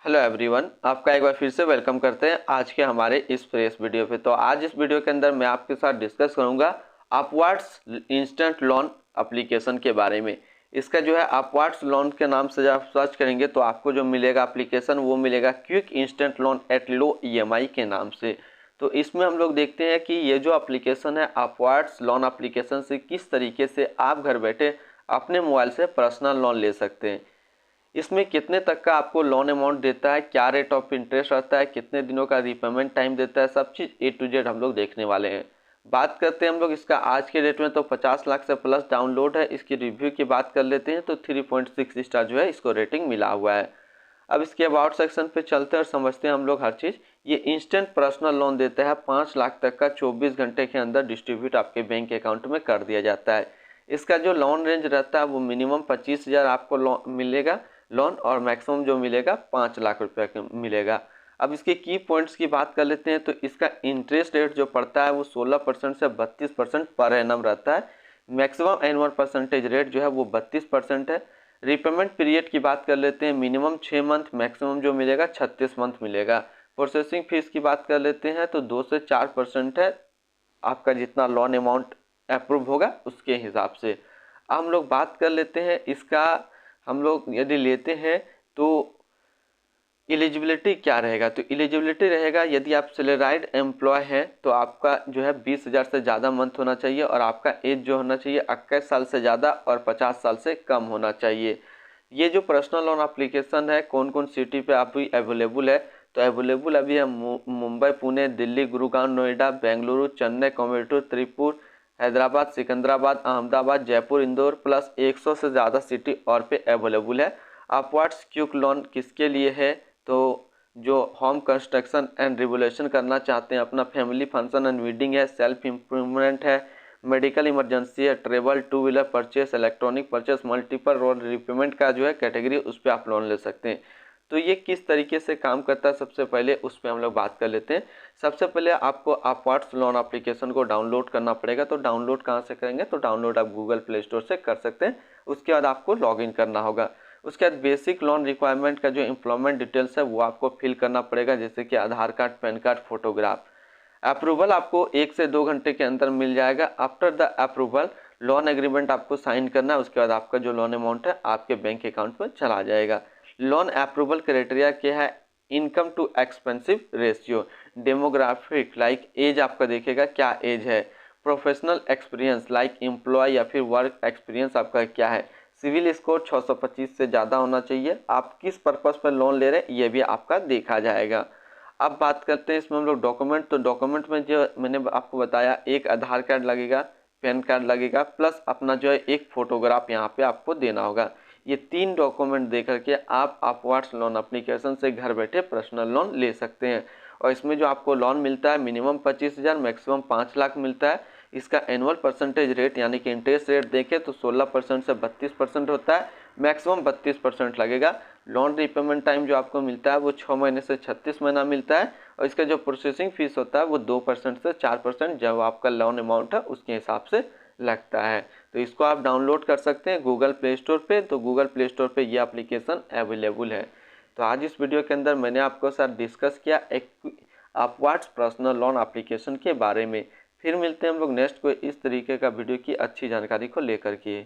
Hello everyone, आपका एक बार फिर से वेलकम करते हैं आज के हमारे इस फ्रेश वीडियो पे। तो आज इस वीडियो के अंदर मैं आपके साथ डिस्कस करूंगा अपवर्ड्स इंस्टेंट लोन एप्लीकेशन के बारे में। इसका जो है अपवर्ड्स लोन के नाम से जब आप सर्च करेंगे तो आपको जो मिलेगा एप्लीकेशन वो मिलेगा quick instant loan at low EMI के नाम से। तो इसमें हम लोग देखते हैं कि ये जो एप्लीकेशन है अपवर्ड्स लोन एप्लीकेशन से किस तरीके से आप घर बैठे अपने मोबाइल से पर्सनल लोन ले सकते हैं। इसमें कितने तक का आपको लोन अमाउंट देता है, क्या रेट ऑफ इंटरेस्ट रहता है, कितने दिनों का रीपेमेंट टाइम देता है, सब चीज़ ए टू जेड हम लोग देखने वाले हैं। बात करते हैं हम लोग इसका आज के डेट में तो 50 लाख से प्लस डाउनलोड है। इसकी रिव्यू की बात कर लेते हैं तो 3.6 स्टार जो है इसको रेटिंग मिला हुआ है। अब इसके अबाउट सेक्शन पे चलते हैं और समझते हैं हम लोग हर चीज़। ये इंस्टेंट पर्सनल लोन देता है, 5 लाख तक का 24 घंटे के अंदर डिस्ट्रीब्यूट आपके बैंक अकाउंट में कर दिया जाता है। इसका जो लोन रेंज रहता है वो मिनिमम 25,000 आपको लोन मिलेगा लोन, और मैक्सिमम जो मिलेगा 5 लाख रुपये का मिलेगा। अब इसके की पॉइंट्स की बात कर लेते हैं तो इसका इंटरेस्ट रेट जो पड़ता है वो 16% से 32% पर एनम रहता है। मैक्सिमम एनुअल परसेंटेज रेट जो है वो 32% है। रीपेमेंट पीरियड की बात कर लेते हैं, मिनिमम 6 मंथ, मैक्सिमम जो मिलेगा 36 मंथ मिलेगा। प्रोसेसिंग फीस की बात कर लेते हैं तो 2 से 4% है आपका जितना लोन अमाउंट अप्रूव होगा उसके हिसाब से। अब हम लोग बात कर लेते हैं इसका, हम लोग यदि लेते हैं तो एलिजिबिलिटी क्या रहेगा। तो एलिजिबिलिटी रहेगा यदि आप सैलराइड एम्प्लॉय हैं तो आपका जो है 20,000 से ज़्यादा मंथ होना चाहिए, और आपका एज जो होना चाहिए 21 साल से ज़्यादा और 50 साल से कम होना चाहिए। ये जो पर्सनल लोन एप्लीकेशन है कौन कौन सिटी पे अभी अवेलेबल है, तो अवेलेबल अभी है मुंबई, पुणे, दिल्ली, गुरुग्राम, नोएडा, बेंगलुरु, चेन्नई, कोयम्बटूर, त्रिपुर, हैदराबाद, सिकंदराबाद, अहमदाबाद, जयपुर, इंदौर प्लस 100 से ज़्यादा सिटी और पे अवेलेबल है। अपवर्ड्स क्विक लोन किसके लिए है, तो जो होम कंस्ट्रक्शन एंड रिवोल्यूशन करना चाहते हैं, अपना फैमिली फंक्शन एंड वेडिंग है, सेल्फ इम्प्रूवमेंट है, मेडिकल इमरजेंसी है, travel, two wheeler purchase, electronic purchase, multiple road repayment का जो है कैटेगरी उस पर आप लोन ले सकते हैं। तो ये किस तरीके से काम करता है सबसे पहले उस पर हम लोग बात कर लेते हैं। सबसे पहले आपको अपवर्ड्स लोन एप्लीकेशन को डाउनलोड करना पड़ेगा। तो डाउनलोड कहाँ से करेंगे, तो डाउनलोड आप गूगल प्ले स्टोर से कर सकते हैं। उसके बाद आपको लॉगिन करना होगा। उसके बाद बेसिक लोन रिक्वायरमेंट का जो एम्प्लॉयमेंट डिटेल्स है वो आपको फिल करना पड़ेगा, जैसे कि Aadhaar card, PAN card, photograph. Approval आपको 1 से 2 घंटे के अंदर मिल जाएगा। After the approval loan agreement आपको साइन करना है। उसके बाद आपका जो लोन अमाउंट है आपके बैंक अकाउंट में चला जाएगा। लोन अप्रूवल क्राइटेरिया क्या है, income to expensive ratio, demographic like age आपका देखेगा क्या एज है, प्रोफेशनल एक्सपीरियंस लाइक एम्प्लॉय या फिर वर्क एक्सपीरियंस आपका क्या है, सिविल स्कोर 625 से ज़्यादा होना चाहिए, आप किस पर्पज़ पर लोन ले रहे हैं ये भी आपका देखा जाएगा। अब बात करते हैं इसमें हम लोग डॉक्यूमेंट। तो डॉक्यूमेंट में जो मैंने आपको बताया, एक आधार कार्ड लगेगा, पैन कार्ड लगेगा, प्लस अपना जो है एक फ़ोटोग्राफ यहाँ पे आपको देना होगा। ये 3 डॉक्यूमेंट दे करके आप अपवर्ड्स लोन एप्लीकेशन से घर बैठे पर्सनल लोन ले सकते हैं। और इसमें जो आपको लोन मिलता है मिनिमम 25,000, मैक्सिमम 5 लाख मिलता है। इसका एनुअल परसेंटेज रेट यानी कि इंटरेस्ट रेट देखें तो 16% से 32% होता है, मैक्सिमम 32% लगेगा। लोन रीपेमेंट टाइम जो आपको मिलता है वो 6 महीने से 36 महीना मिलता है, और इसका जो प्रोसेसिंग फीस होता है वो 2% से 4% जब आपका लोन अमाउंट है उसके हिसाब से लगता है। तो इसको आप डाउनलोड कर सकते हैं गूगल प्ले स्टोर पे। तो गूगल प्ले स्टोर पे ये एप्लीकेशन अवेलेबल है। तो आज इस वीडियो के अंदर मैंने आपको साथ डिस्कस किया एक अपवर्ड्स पर्सनल लोन एप्लीकेशन के बारे में। फिर मिलते हैं हम लोग नेक्स्ट कोई इस तरीके का वीडियो की अच्छी जानकारी को लेकर के।